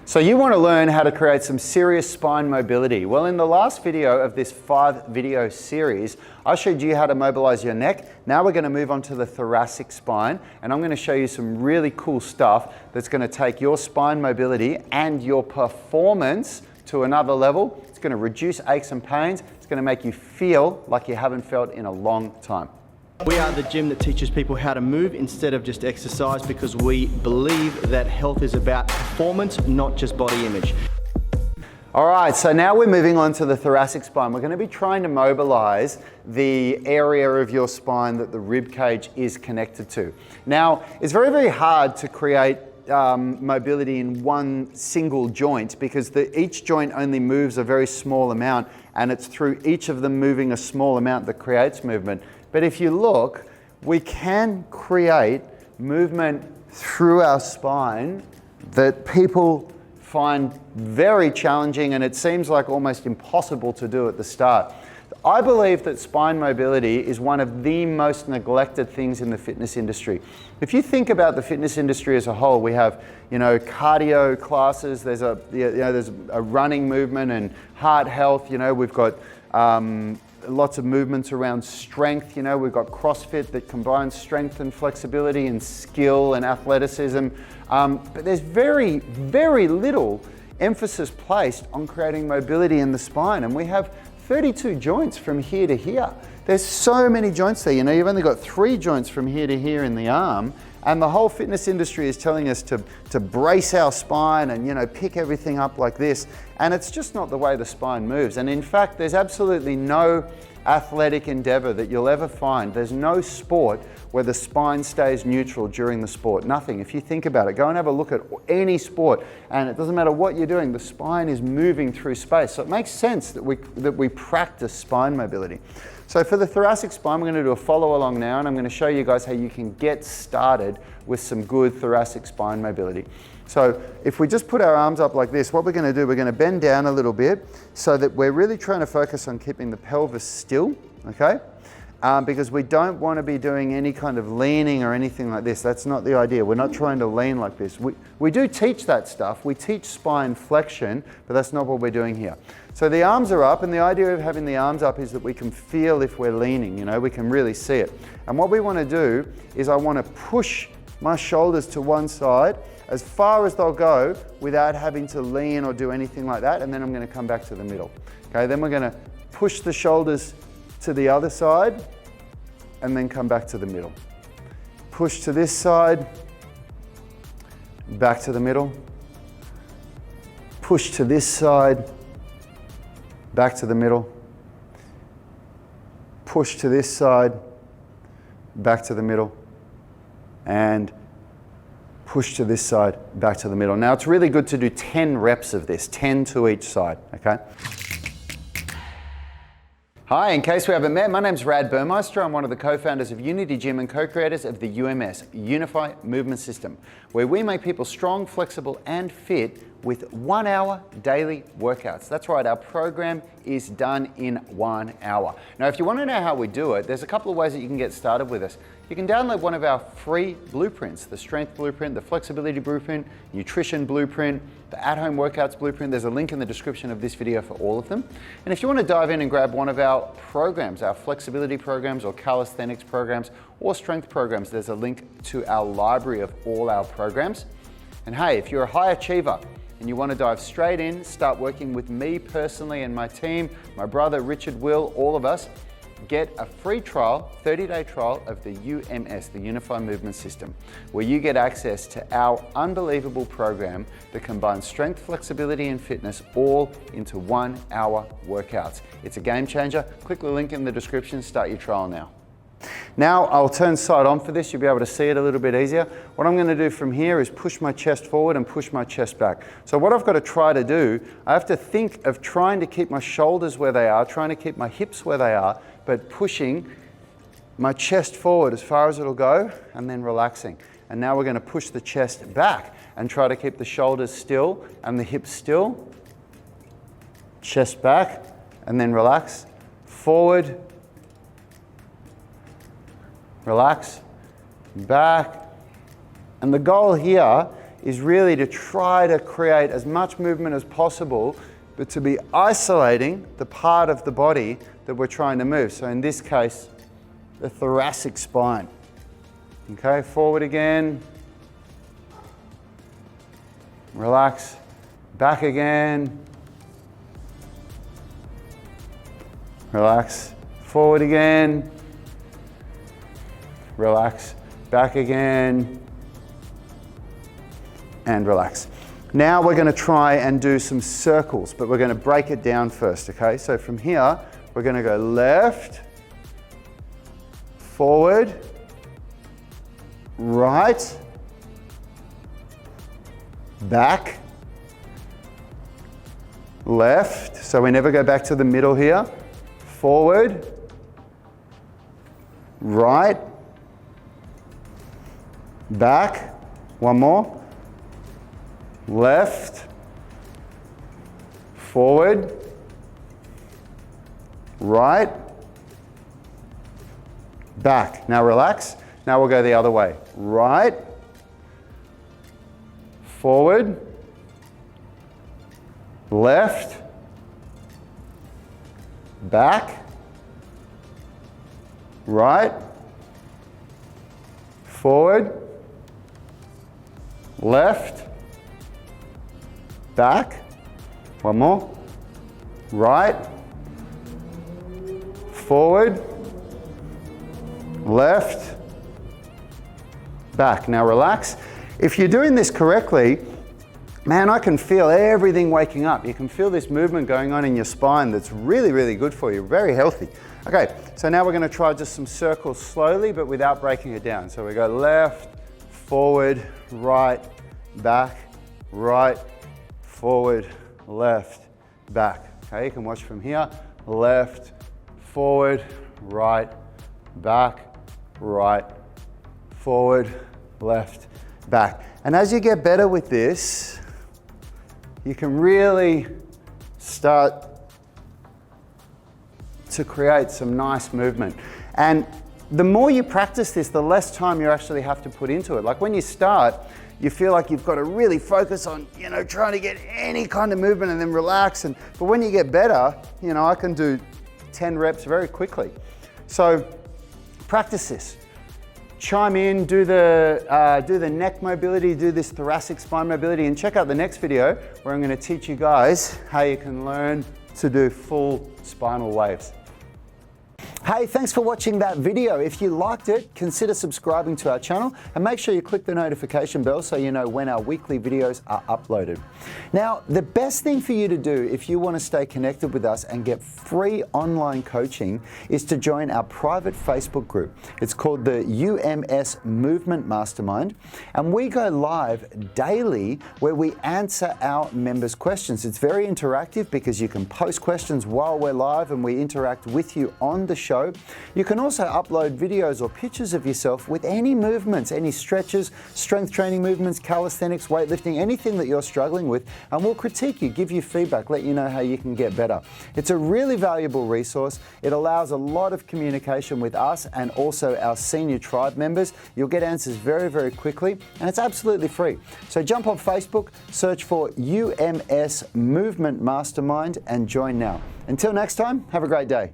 So you want to learn how to create some serious spine mobility. Well, in the last video of this 5-video series, I showed you how to mobilize your neck. Now we're going to move on to the thoracic spine, and I'm going to show you some really cool stuff that's going to take your spine mobility and your performance to another level. It's going to reduce aches and pains. It's going to make you feel like you haven't felt in a long time. We are the gym that teaches people how to move instead of just exercise, because we believe that health is about performance, not just body image. All right, so now we're moving on to the thoracic spine. We're going to be trying to mobilize the area of your spine that the rib cage is connected to. Now, it's very, very hard to create mobility in one single joint, because each joint only moves a very small amount, and it's through each of them moving a small amount that creates movement. But if you look, we can create movement through our spine that people find very challenging, and it seems like almost impossible to do at the start. I believe that spine mobility is one of the most neglected things in the fitness industry. If you think about the fitness industry as a whole, we have, cardio classes, there's a running movement and heart health, we've got lots of movements around strength. We've got CrossFit that combines strength and flexibility and skill and athleticism. But there's very, very little emphasis placed on creating mobility in the spine. And we have 32 joints from here to here. There's so many joints there. You've only got 3 joints from here to here in the arm. And the whole fitness industry is telling us to brace our spine and pick everything up like this. And it's just not the way the spine moves. And in fact, there's absolutely no athletic endeavor that you'll ever find. There's no sport where the spine stays neutral during the sport. Nothing. If you think about it, go and have a look at any sport, and it doesn't matter what you're doing, the spine is moving through space. So it makes sense that we practice spine mobility. So for the thoracic spine, we're going to do a follow along now, and I'm going to show you guys how you can get started with some good thoracic spine mobility. So if we just put our arms up like this, what we're going to do, we're going to bend down a little bit so that we're really trying to focus on keeping the pelvis still, okay? Because we don't want to be doing any kind of leaning or anything like this. That's not the idea. We're not trying to lean like this. We do teach that stuff. We teach spine flexion, but that's not what we're doing here. So the arms are up, and the idea of having the arms up is that we can feel if we're leaning, we can really see it. And what we want to do is I want to push my shoulders to one side as far as they'll go without having to lean or do anything like that, and then I'm going to come back to the middle. Okay, then we're going to push the shoulders to the other side and then come back to the middle. Push to this side, back to the middle. Push to this side, back to the middle. Push to this side, back to the middle. And push to this side, back to the middle. Now it's really good to do 10 reps of this, 10 to each side, okay? Hi, in case we haven't met, my name's Rad Burmeister. I'm one of the co-founders of Unity Gym and co-creators of the UMS, Unify Movement System, where we make people strong, flexible, and fit with 1 hour daily workouts. That's right, our program is done in 1 hour. Now, if you want to know how we do it, there's a couple of ways that you can get started with us. You can download one of our free blueprints, the strength blueprint, the flexibility blueprint, nutrition blueprint, the at-home workouts blueprint. There's a link in the description of this video for all of them. And if you want to dive in and grab one of our programs, our flexibility programs or calisthenics programs or strength programs, there's a link to our library of all our programs. And hey, if you're a high achiever and you want to dive straight in, start working with me personally and my team, my brother, Richard, Will, all of us, get a free trial, 30-day trial of the UMS, the Unify Movement System, where you get access to our unbelievable program that combines strength, flexibility, and fitness all into 1 hour workouts. It's a game changer. Click the link in the description, start your trial now. Now I'll turn side on for this. You'll be able to see it a little bit easier. What I'm going to do from here is push my chest forward and push my chest back. So what I've got to try to do, I have to think of trying to keep my shoulders where they are, trying to keep my hips where they are, but pushing my chest forward as far as it'll go and then relaxing. And now we're going to push the chest back and try to keep the shoulders still and the hips still. Chest back and then relax. Forward. Relax. Back. And the goal here is really to try to create as much movement as possible, but to be isolating the part of the body that we're trying to move. So in this case, the thoracic spine. Okay, forward again. Relax. Back again. Relax. Forward again. Relax. Back again. And relax. Now we're going to try and do some circles, but we're going to break it down first, okay? So from here, we're going to go left, forward, right, back, left, so we never go back to the middle here, forward, right, back, one more, left, forward, right, back. Now relax. Now we'll go the other way. Right, forward, left, back, right, forward, left, back, one more, right, forward, left, back. Now relax. If you're doing this correctly, man, I can feel everything waking up. You can feel this movement going on in your spine that's really, really good for you, very healthy. Okay, so now we're going to try just some circles slowly, but without breaking it down. So we go left, forward, right, back, right, forward, left, back. Okay, you can watch from here. Left, forward, right, back, right, forward, left, back. And as you get better with this, you can really start to create some nice movement. And the more you practice this, the less time you actually have to put into it. Like when you start, you feel like you've got to really focus on, trying to get any kind of movement and then relax. But when you get better, I can do 10 reps very quickly. So practice this. Chime in, do the neck mobility, do this thoracic spine mobility, and check out the next video where I'm going to teach you guys how you can learn to do full spinal waves. Hey, thanks for watching that video. If you liked it, consider subscribing to our channel and make sure you click the notification bell so you know when our weekly videos are uploaded. Now, the best thing for you to do if you want to stay connected with us and get free online coaching is to join our private Facebook group. It's called the UMS Movement Mastermind, and we go live daily where we answer our members' questions. It's very interactive because you can post questions while we're live and we interact with you on the show. You can also upload videos or pictures of yourself with any movements, any stretches, strength training movements, calisthenics, weightlifting, anything that you're struggling with, and we'll critique you, give you feedback, let you know how you can get better. It's a really valuable resource. It allows a lot of communication with us and also our senior tribe members. You'll get answers very, very quickly, and it's absolutely free. So jump on Facebook, search for UMS Movement Mastermind and join now. Until next time, have a great day.